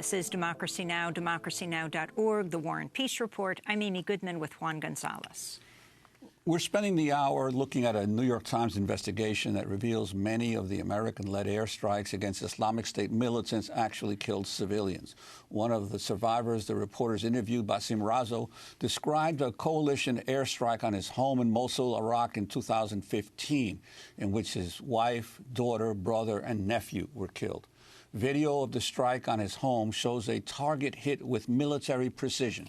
This is Democracy Now!, democracynow.org, The War and Peace Report. I'm Amy Goodman with Juan Gonzalez. We're spending the hour looking at a New York Times investigation that reveals many of the American-led airstrikes against Islamic State militants actually killed civilians. One of the survivors the reporters interviewed, Bassem Razzo, described a coalition airstrike on his home in Mosul, Iraq in 2015, in which his wife, daughter, brother, and nephew were killed. Video of the strike on his home shows a target hit with military precision.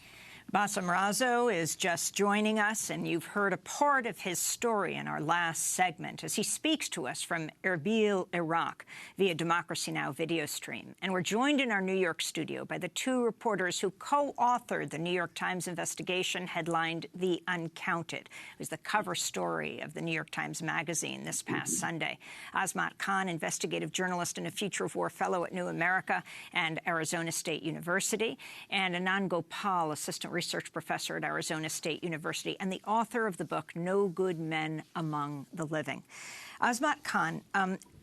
Bassem Razzo is just joining us, and you've heard a part of his story in our last segment as he speaks to us from Erbil, Iraq, via Democracy Now! Video stream. And we're joined in our New York studio by the two reporters who co-authored the New York Times investigation headlined The Uncounted. It was the cover story of the New York Times Magazine this past Sunday. Azmat Khan, investigative journalist and a Future of War Fellow at New America and Arizona State University, and Anand Gopal, assistant research professor at Arizona State University and the author of the book No Good Men Among the Living. Azmat Khan,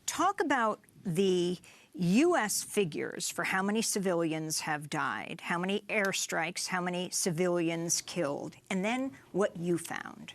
talk about the U.S. figures for how many civilians have died, how many airstrikes, how many civilians killed, and then what you found.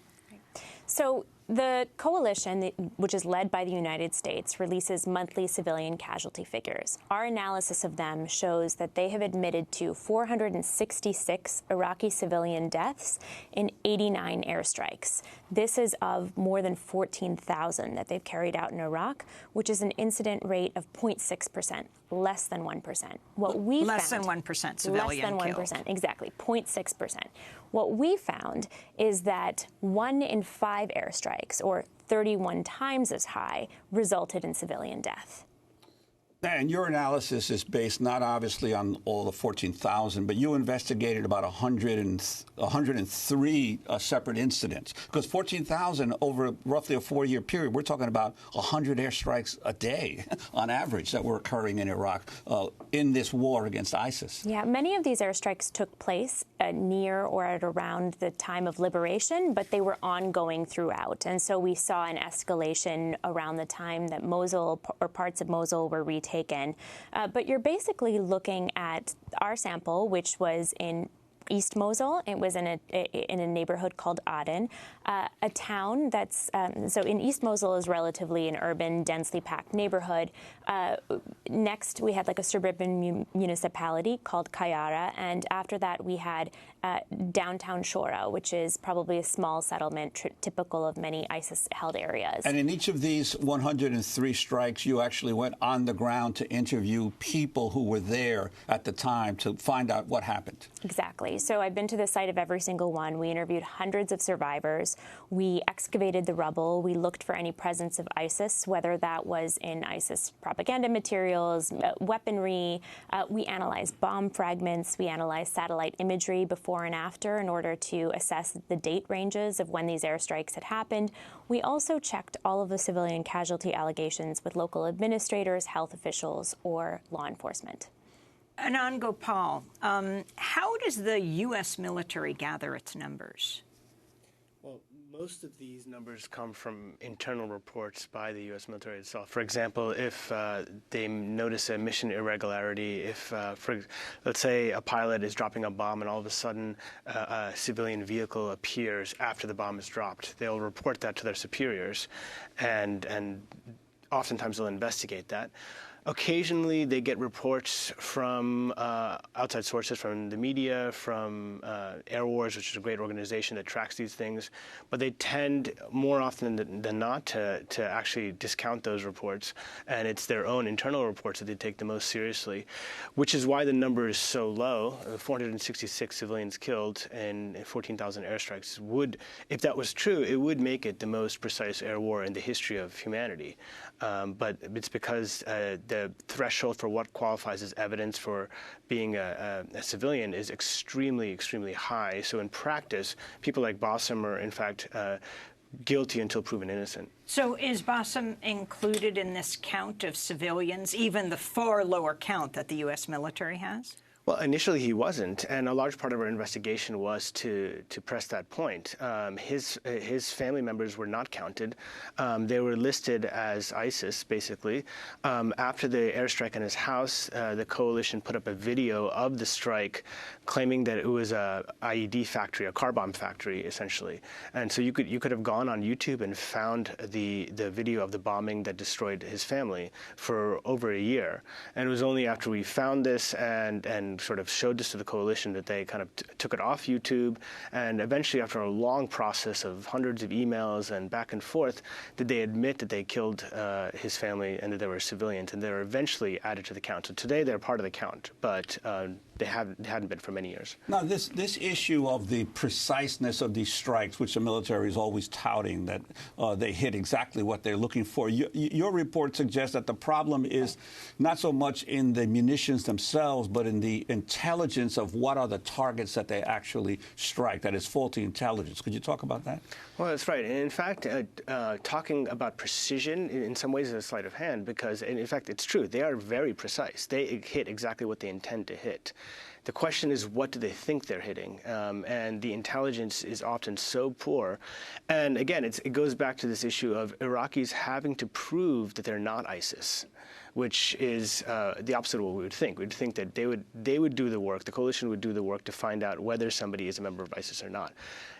So the coalition, which is led by the United States, releases monthly civilian casualty figures. Our analysis of them shows that they have admitted to 466 Iraqi civilian deaths in 89 airstrikes. This is of more than 14,000 that they've carried out in Iraq, which is an incident rate of 0.6%, less than 1%. What we less than 1% civilian less than 1%, killed. Exactly, 0.6%. What we found is that 1 in 5 airstrikes, or 31 times as high, resulted in civilian death. And your analysis is based not obviously on all the 14,000, but you investigated about 103 separate incidents. Because 14,000 over roughly a 4-year period, we're talking about 100 airstrikes a day on average that were occurring in Iraq in this war against ISIS. Yeah, many of these airstrikes took place near or at around the time of liberation, but they were ongoing throughout. And so we saw an escalation around the time that Mosul or parts of Mosul were retaken. But you're basically looking at our sample, which was in East Mosul. It was in a neighborhood called Aden, a town that's so in East Mosul is relatively an urban, densely packed neighborhood. Next, we had like a suburban municipality called Kayara, and after that, we had downtown Shora, which is probably a small settlement typical of many ISIS-held areas. And in each of these 103 strikes, you actually went on the ground to interview people who were there at the time to find out what happened. Exactly. So I've been to the site of every single one. We interviewed hundreds of survivors. We excavated the rubble. We looked for any presence of ISIS, whether that was in ISIS propaganda materials, weaponry. We analyzed bomb fragments. We analyzed satellite imagery before and after in order to assess the date ranges of when these airstrikes had happened. We also checked all of the civilian casualty allegations with local administrators, health officials, or law enforcement. Anand Gopal, how does the U.S. military gather its numbers? Well, most of these numbers come from internal reports by the U.S. military itself. For example, if they notice a mission irregularity, if, let's say, a pilot is dropping a bomb and all of a sudden a civilian vehicle appears after the bomb is dropped, they'll report that to their superiors, and oftentimes they'll investigate that. Occasionally, they get reports from outside sources, from the media, from Air Wars, which is a great organization that tracks these things. But they tend, more often than not, to actually discount those reports. And it's their own internal reports that they take the most seriously, which is why the number is so low. 466 civilians killed and 14,000 airstrikes would, if that was true, it would make it the most precise air war in the history of humanity. But it's because the threshold for what qualifies as evidence for being a civilian is extremely, extremely high. So in practice, people like Bassem are, in fact, guilty until proven innocent. So is Bassem included in this count of civilians, even the far lower count that the U.S. military has? Well, initially he wasn't, and a large part of our investigation was to press that point. His family members were not counted; they were listed as ISIS, basically. After the airstrike on his house, the coalition put up a video of the strike, claiming that it was a IED factory, a car bomb factory, essentially. And so you could have gone on YouTube and found the video of the bombing that destroyed his family for over a year. And it was only after we found this and sort of showed this to the coalition that they kind of took it off YouTube, and eventually, after a long process of hundreds of emails and back and forth, did they admit that they killed his family and that they were civilians, and they were eventually added to the count. So today they're part of the count, but they hadn't been for many years. Now, this issue of the preciseness of these strikes, which the military is always touting, that they hit exactly what they're looking for. Your report suggests that the problem is not so much in the munitions themselves, but in the intelligence of what are the targets that they actually strike, that is faulty intelligence. Could you talk about that? Well, that's right. And in fact, talking about precision in some ways is a sleight of hand because, in fact, it's true. They are very precise. They hit exactly what they intend to hit. The question is, what do they think they're hitting? And the intelligence is often so poor. And again, it goes back to this issue of Iraqis having to prove that they're not ISIS, which is the opposite of what we would think. We'd think that they would do the work, the coalition would do the work to find out whether somebody is a member of ISIS or not.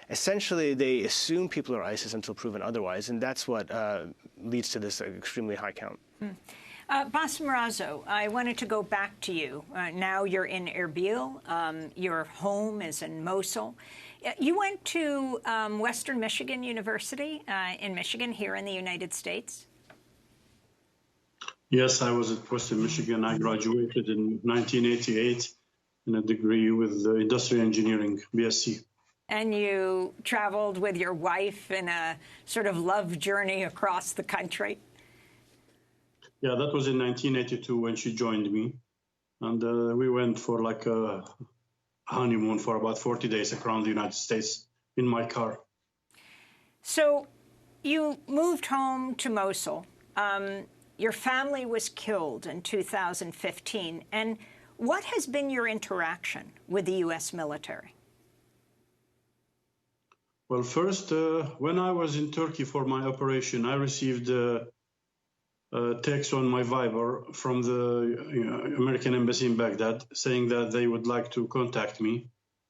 Essentially, they assume people are ISIS until proven otherwise, and that's what leads to this extremely high count. Bassem Razzo, I wanted to go back to you. Now you're in Erbil. Your home is in Mosul. You went to Western Michigan University in Michigan, here in the United States. Yes, I was at Western Michigan. I graduated in 1988 in a degree with industrial engineering, BSc. And you traveled with your wife in a sort of love journey across the country. Yeah, that was in 1982 when she joined me. And we went for like a honeymoon for about 40 days around the United States in my car. So you moved home to Mosul. Your family was killed in 2015. And what has been your interaction with the U.S. military? Well, first, when I was in Turkey for my operation, I received a text on my Viber from the American embassy in Baghdad saying that they would like to contact me.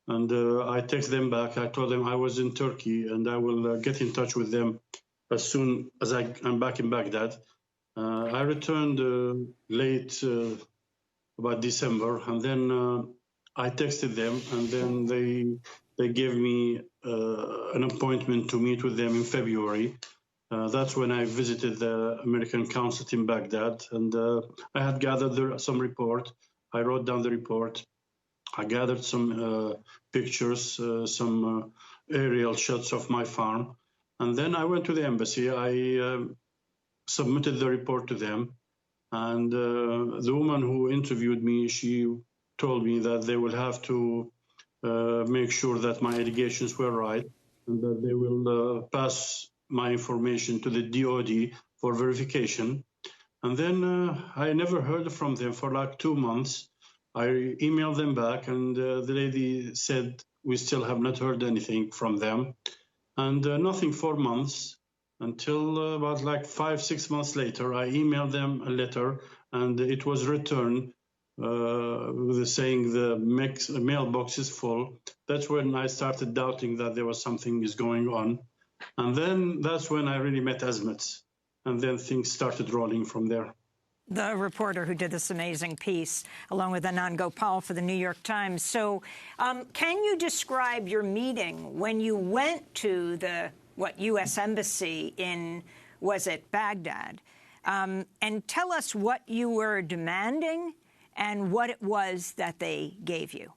And I texted them back. I told them I was in Turkey and I will get in touch with them as soon as I'm back in Baghdad. I returned late about December, and then I texted them, and then they gave me an appointment to meet with them in February. That's when I visited the American consulate in Baghdad, and I had gathered some report. I wrote down the report. I gathered some pictures, some aerial shots of my farm, and then I went to the embassy. I submitted the report to them, and the woman who interviewed me, she told me that they will have to make sure that my allegations were right, and that they will pass my information to the DOD for verification. And then I never heard from them for like 2 months. I emailed them back, and the lady said, we still have not heard anything from them. And nothing for months, until about like 5-6 months later, I emailed them a letter, and it was returned saying the mailbox is full. That's when I started doubting that there was something is going on. And then that's when I really met Azmat. And then things started rolling from there. The reporter who did this amazing piece, along with Anand Gopal for the New York Times. So can you describe your meeting when you went to the, U.S. Embassy in, was it Baghdad? And tell us what you were demanding and what it was that they gave you.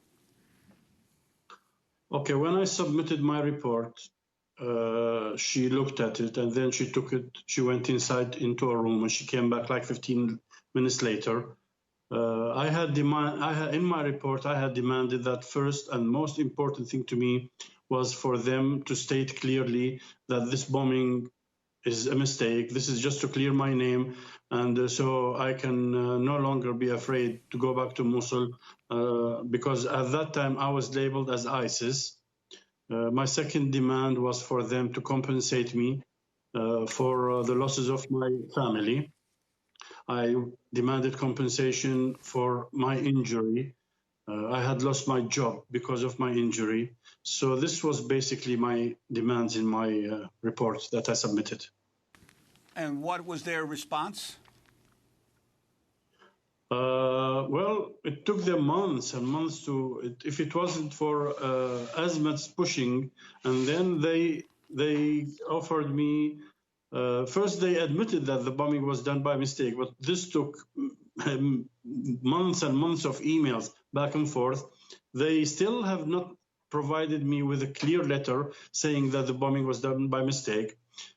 Okay, when I submitted my report, she looked at it, and then she took it, she went inside into a room, and she came back like 15 minutes later. In my report, I had demanded that first and most important thing to me was for them to state clearly that this bombing is a mistake. This is just to clear my name, and so I can no longer be afraid to go back to Mosul, because at that time I was labeled as ISIS. My second demand was for them to compensate me for the losses of my family. I demanded compensation for my injury. I had lost my job because of my injury. So this was basically my demands in my report that I submitted. And what was their response? Well, it took them months and months if it wasn't for Azmat's pushing, and then they offered me. First, they admitted that the bombing was done by mistake, but this took months and months of emails back and forth. They still have not provided me with a clear letter saying that the bombing was done by mistake.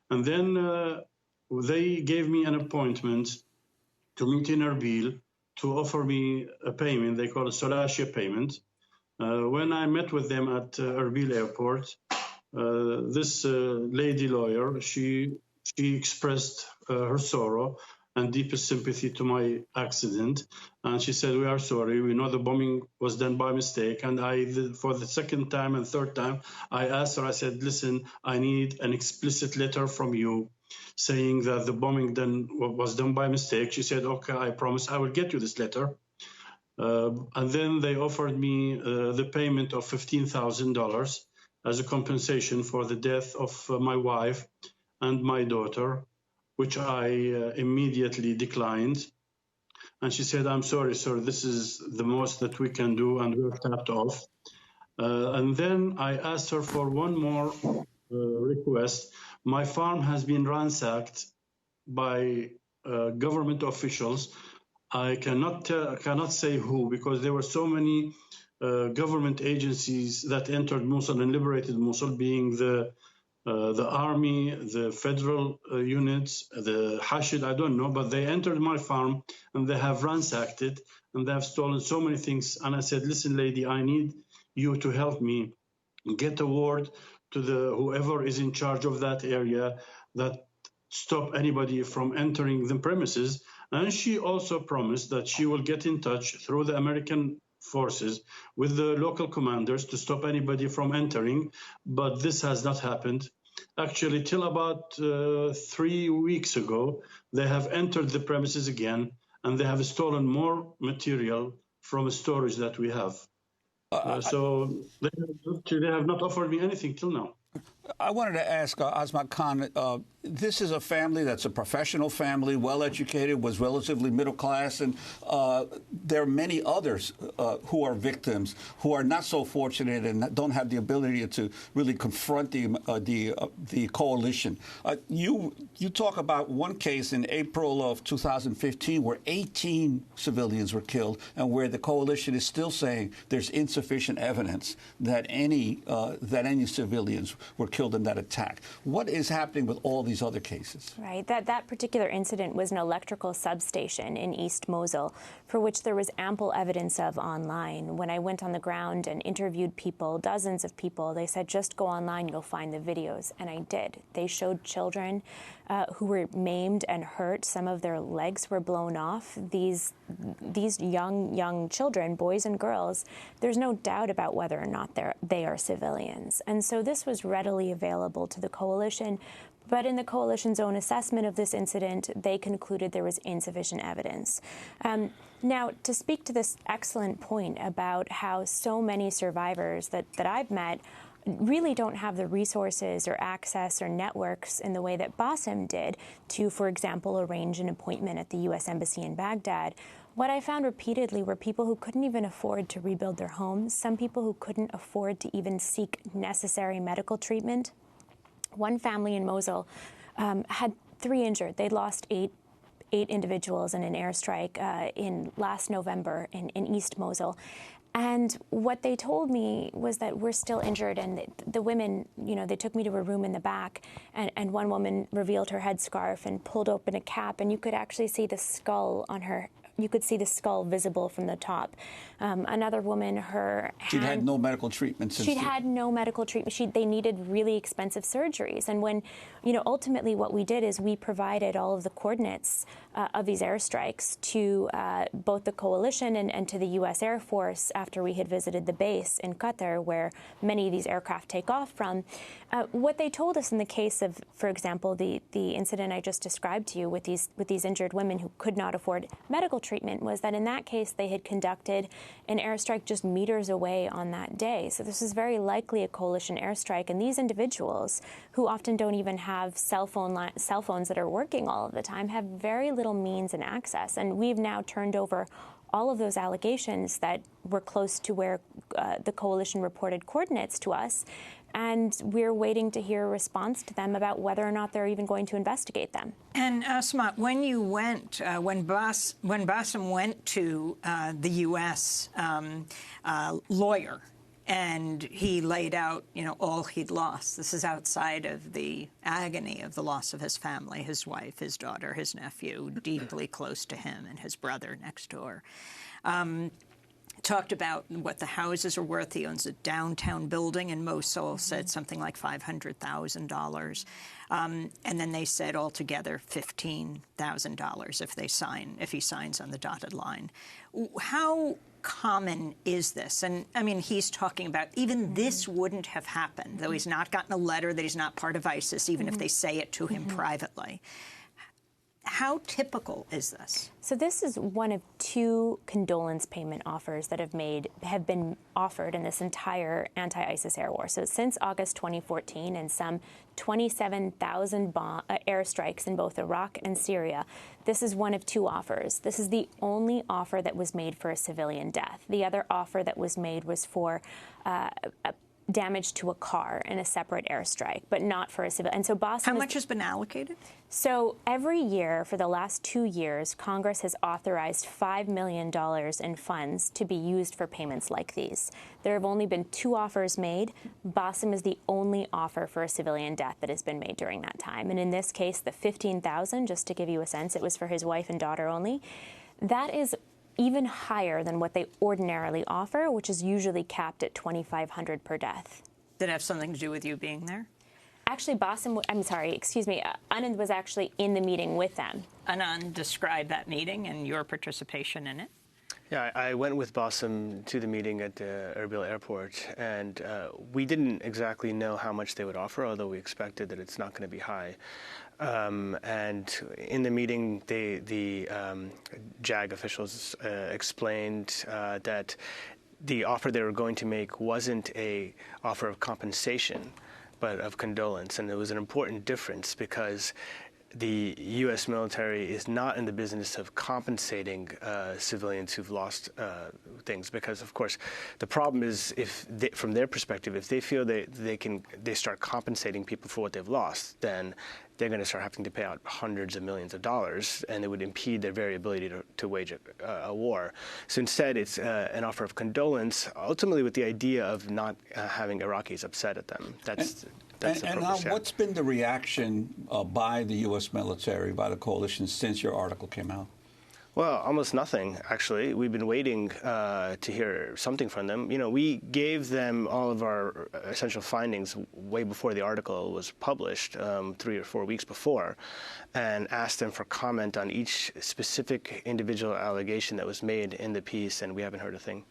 And then they gave me an appointment to meet in Erbil to offer me a payment. They call it Solashia payment. When I met with them at Erbil airport, this lady lawyer, she expressed her sorrow and deepest sympathy to my accident. And she said, "We are sorry. We know the bombing was done by mistake." And for the second time and third time, I asked her, I said, "Listen, I need an explicit letter from you saying that the bombing was done by mistake." She said, "Okay, I promise I will get you this letter." And then they offered me the payment of $15,000 as a compensation for the death of my wife and my daughter, which I immediately declined. And she said, "I'm sorry, sir, this is the most that we can do," and we're tapped off. And then I asked her for one more request. My farm has been ransacked by government officials. I cannot say who, because there were so many government agencies that entered Mosul and liberated Mosul, being the army, the federal units, the Hashid, I don't know, but they entered my farm and they have ransacked it and they have stolen so many things. And I said, "Listen, lady, I need you to help me get a word to whoever is in charge of that area that stop anybody from entering the premises." And she also promised that she will get in touch through the American forces with the local commanders to stop anybody from entering. But this has not happened. Actually, till about 3 weeks ago, they have entered the premises again, and they have stolen more material from a storage that we have. So they have not offered me anything till now. I wanted to ask Azmat Khan, this is a family that's a professional family, well-educated, was relatively middle class, and there are many others who are victims who are not so fortunate and don't have the ability to really confront the coalition. You talk about one case in April of 2015 where 18 civilians were killed, and where the coalition is still saying there's insufficient evidence that any civilians were killed in that attack. What is happening with all these other cases? Right. That particular incident was an electrical substation in East Mosul, for which there was ample evidence of online. When I went on the ground and interviewed people, dozens of people, they said, "Just go online, you'll find the videos." And I did. They showed children who were maimed and hurt. Some of their legs were blown off. These young children, boys and girls, there's no doubt about whether or not they are civilians. And so this was readily available to the coalition. But in the coalition's own assessment of this incident, they concluded there was insufficient evidence. Now, to speak to this excellent point about how so many survivors that I've met really don't have the resources or access or networks in the way that Bassem did to, for example, arrange an appointment at the U.S. Embassy in Baghdad. What I found repeatedly were people who couldn't even afford to rebuild their homes, some people who couldn't afford to even seek necessary medical treatment. One family in Mosul had 3 injured. They'd lost eight individuals in an airstrike in last November in East Mosul. And what they told me was that we're still injured, and the women, they took me to a room in the back, and one woman revealed her headscarf and pulled open a cap, and you could actually see the skull on her you could see the skull visible from the top. Another woman, her hand... She'd had no medical treatment since... She'd had no medical treatment. They needed really expensive surgeries. And when, ultimately what we did is we provided all of the coordinates of these airstrikes to both the coalition and to the U.S. Air Force after we had visited the base in Qatar, where many of these aircraft take off from. What they told us in the case of, for example, the incident I just described to you with these injured women who could not afford medical treatment was that in that case they had conducted an airstrike just meters away on that day. So this is very likely a coalition airstrike, and these individuals, who often don't even have cell phones that are working all of the time, have very little means and access. And we've now turned over all of those allegations that were close to where the coalition reported coordinates to us, and we're waiting to hear a response to them about whether or not they're even going to investigate them. And Asma, when you went, when Bassem went to the U.S. Lawyer, and he laid out, all he'd lost. This is outside of the agony of the loss of his family, his wife, his daughter, his nephew, deeply close to him, and his brother next door. Talked about what the houses are worth. He owns a downtown building in Mosul, said something like $500,000. And then they said altogether $15,000 if he signs on the dotted line. How common is this? And I mean, he's talking about even this wouldn't have happened, though he's not gotten a letter that he's not part of ISIS, even if they say it to him privately. How typical is this? So this is one of two condolence payment offers that have been offered in this entire anti-ISIS air war. So since August 2014, and some 27,000 airstrikes in both Iraq and Syria, this is one of two offers. This is the only offer that was made for a civilian death. The other offer that was made was for damage to a car in a separate airstrike, but not for a civil. And so Bassem... How much has been allocated? So every year for the last 2 years, Congress has authorized $5 million in funds to be used for payments like these. There have only been 2 offers made. Bassem is the only offer for a civilian death that has been made during that time. And in this case, the $15,000, just to give you a sense, it was for his wife and daughter only. That is even higher than what they ordinarily offer, which is usually capped at $2,500 per death. Did it have something to do with you being there? Actually, Anand was actually in the meeting with them. Anand, describe that meeting and your participation in it. Yeah, I went with Bassem to the meeting at Erbil Airport, and we didn't exactly know how much they would offer, although we expected that it's not going to be high. And in the meeting, the JAG officials explained that the offer they were going to make wasn't a offer of compensation, but of condolence. And it was an important difference because the U.S. military is not in the business of compensating civilians who've lost things, because, of course, the problem is from their perspective, if they feel they start compensating people for what they've lost, then they're going to start having to pay out hundreds of millions of dollars, and it would impede their very ability to wage a war. So instead, it's an offer of condolence, ultimately with the idea of not having Iraqis upset at them. That's the purpose, yeah. What's been the reaction by the U.S. military, by the coalition, since your article came out? Well, almost nothing, actually. We've been waiting to hear something from them. We gave them all of our essential findings way before the article was published, 3 or 4 weeks before, and asked them for comment on each specific individual allegation that was made in the piece, and we haven't heard a thing.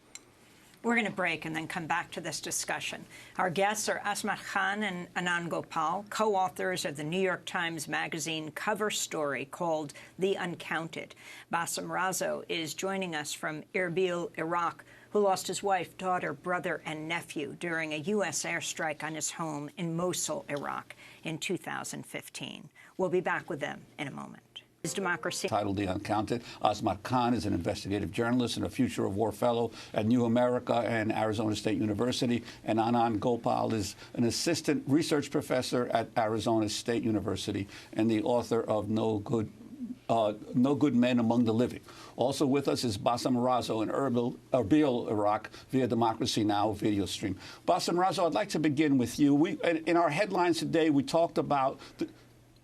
We're going to break and then come back to this discussion. Our guests are Asma Khan and Anand Gopal, co-authors of the New York Times Magazine cover story called The Uncounted. Bassem Razzo is joining us from Erbil, Iraq, who lost his wife, daughter, brother, and nephew during a U.S. airstrike on his home in Mosul, Iraq, in 2015. We'll be back with them in a moment. Is democracy titled The Uncounted. Asma Khan is an investigative journalist and a Future of War Fellow at New America and Arizona State University. And Anand Gopal is an assistant research professor at Arizona State University and the author of No Good Men Among the Living. Also with us is Bassem Razzo in Erbil, Iraq, via Democracy Now! Video stream. Bassem Razzo, I'd like to begin with you. In our headlines today, we talked about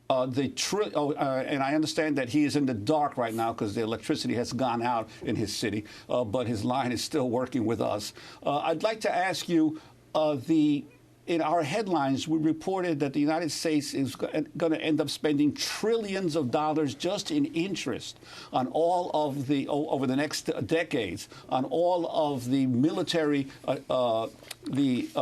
and I understand that he is in the dark right now because the electricity has gone out in his city, but his line is still working with us. I'd like to ask you, in our headlines, we reported that the United States is going to end up spending trillions of dollars just in interest on all of over the next decades, on all of the military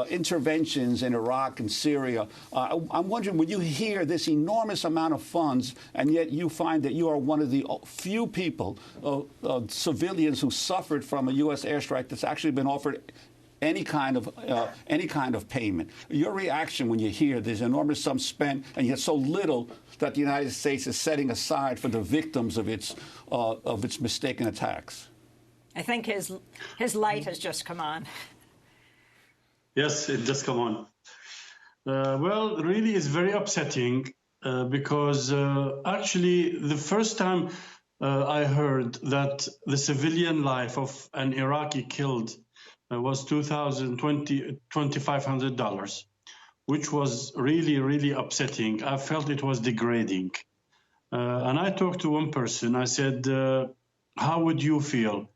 interventions in Iraq and Syria. I'm wondering, when you hear this enormous amount of funds, and yet you find that you are one of the few people, civilians who suffered from a U.S. airstrike that's actually been offered any kind of payment. Your reaction when you hear there's enormous sum spent and yet so little that the United States is setting aside for the victims of its mistaken attacks? I think his light has just come on. Yes, it just come on. Well, really, it's very upsetting because actually the first time I heard that the civilian life of an Iraqi killed was $2,500, which was really, really upsetting. I felt it was degrading. And I talked to one person. I said, how would you feel?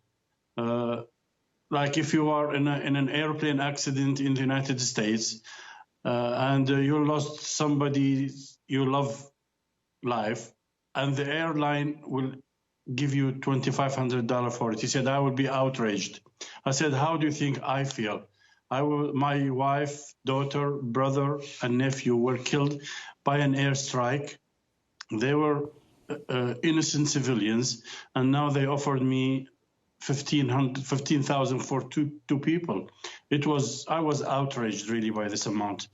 Like if you are in an airplane accident in the United States and you lost somebody you love life, and the airline will give you $2,500 for it. He said, I would be outraged. I said, how do you think I feel? My wife, daughter, brother, and nephew were killed by an airstrike. They were innocent civilians, and now they offered me $15,000 for two people. I was outraged really by this amount.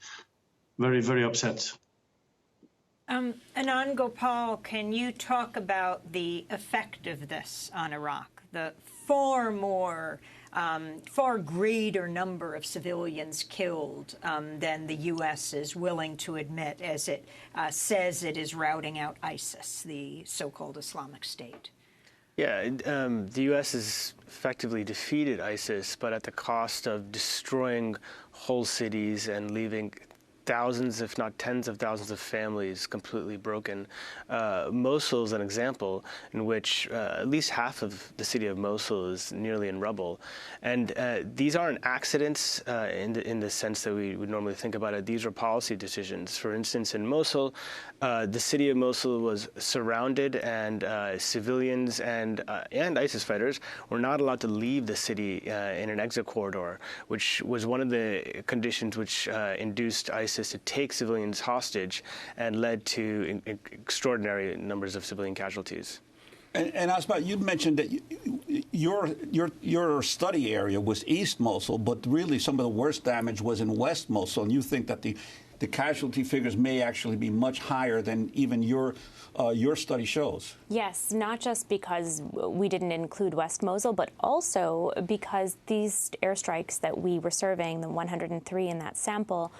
Very, very upset. Anand Gopal, can you talk about the effect of this on Iraq? The far greater number of civilians killed than the U.S. is willing to admit as it says it is routing out ISIS, the so-called Islamic State. Yeah, the U.S. has effectively defeated ISIS, but at the cost of destroying whole cities and leaving thousands, if not tens of thousands of families completely broken. Mosul is an example in which at least half of the city of Mosul is nearly in rubble. And these aren't accidents in the sense that we would normally think about it. These are policy decisions. For instance, in Mosul, the city of Mosul was surrounded, and civilians and ISIS fighters were not allowed to leave the city in an exit corridor, which was one of the conditions which induced ISIS to take civilians hostage and led to extraordinary numbers of civilian casualties. And Asma, you mentioned that your study area was East Mosul, but really some of the worst damage was in West Mosul, and you think that the casualty figures may actually be much higher than even your study shows. Yes, not just because we didn't include West Mosul, but also because these airstrikes that we were surveying, the 103 in that sample,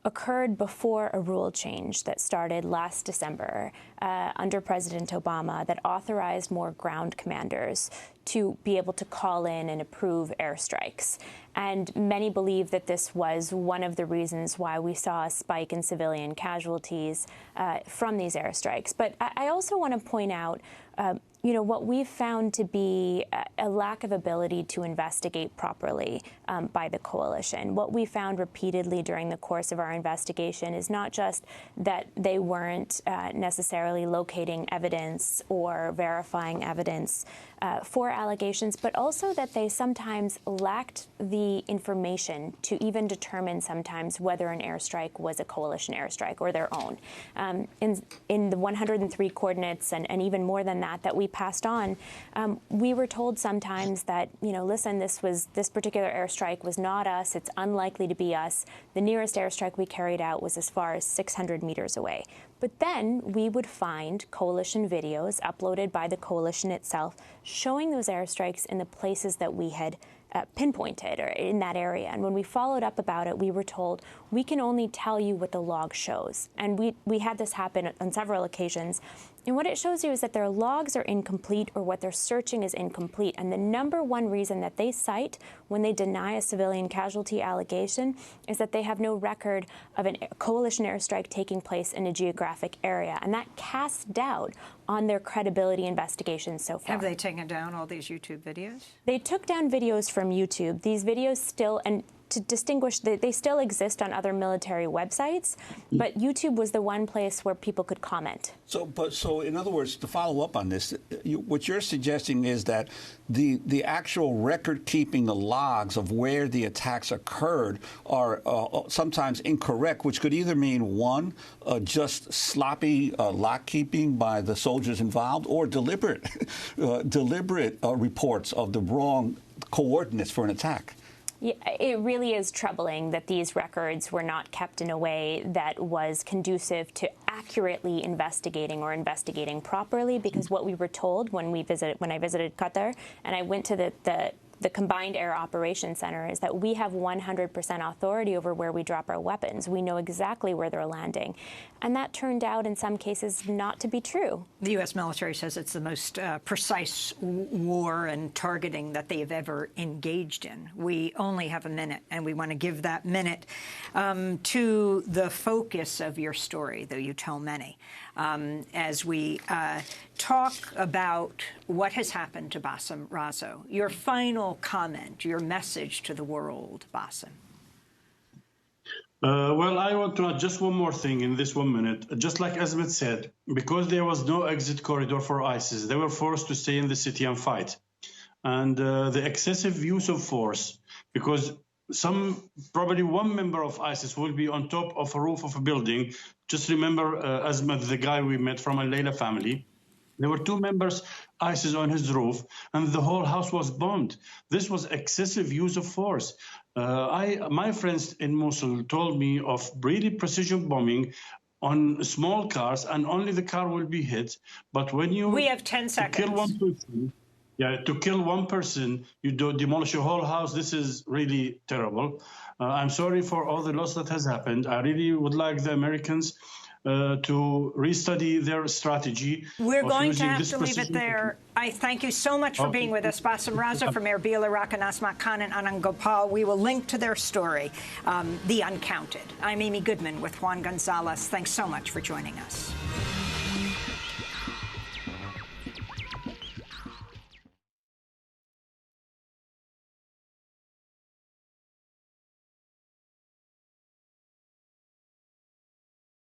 occurred before a rule change that started last December under President Obama that authorized more ground commanders to be able to call in and approve airstrikes. And many believe that this was one of the reasons why we saw a spike in civilian casualties from these airstrikes. But I also want to point out what we've found to be a lack of ability to investigate properly by the coalition. What we found repeatedly during the course of our investigation is not just that they weren't necessarily locating evidence or verifying evidence for allegations, but also that they sometimes lacked the information to even determine sometimes whether an airstrike was a coalition airstrike or their own. In the 103 coordinates and even more than that we passed on, we were told sometimes that, listen, this particular airstrike was not us. It's unlikely to be us. The nearest airstrike we carried out was as far as 600 meters away. But then we would find coalition videos uploaded by the coalition itself showing those airstrikes in the places that we had pinpointed or in that area. And when we followed up about it, we were told, we can only tell you what the log shows. And we had this happen on several occasions And what it shows you is that their logs are incomplete, or what they're searching is incomplete. And the #1 reason that they cite when they deny a civilian casualty allegation is that they have no record of a coalition airstrike taking place in a geographic area. And that casts doubt on their credibility investigations so far. Have they taken down all these YouTube videos? They took down videos from YouTube. These videos still, and to distinguish, they still exist on other military websites, but YouTube was the one place where people could comment. So in other words, to follow up on this, what you're suggesting is that the actual record keeping, the logs of where the attacks occurred are sometimes incorrect, which could either mean, one, just sloppy lock keeping by the soldiers involved, or deliberate reports of the wrong coordinates for an attack. Yeah, it really is troubling that these records were not kept in a way that was conducive to accurately investigating or investigating properly, because what we were told when I visited Qatar and I went to the Combined Air Operations Center is that we have 100% authority over where we drop our weapons. We know exactly where they're landing. And that turned out in some cases not to be true. The U.S. military says it's the most precise war and targeting that they've ever engaged in. We only have a minute, and we want to give that minute to the focus of your story, though you tell many, as we talk about what has happened to Bassem Razzo. Your final comment, your message to the world, Bassem. Well, I want to add just one more thing in this 1 minute. Just like Azmat said, because there was no exit corridor for ISIS, they were forced to stay in the city and fight. And the excessive use of force, because probably one member of ISIS will be on top of a roof of a building. Just remember Azmat, the guy we met from a Layla family. There were 2 members, ISIS on his roof, and the whole house was bombed. This was excessive use of force. My friends in Mosul told me of really precision bombing on small cars, and only the car will be hit. But when you we have 10 seconds. To kill one person, you demolish a whole house. This is really terrible. I'm sorry for all the loss that has happened. I really would like the Americans to restudy their strategy. We're going to have to leave it there. I thank you so much for being with us, Bassem Razzo from Erbil, Iraq, and Asmat Khan and Anand Gopal. We will link to their story, The Uncounted. I'm Amy Goodman with Juan Gonzalez. Thanks so much for joining us.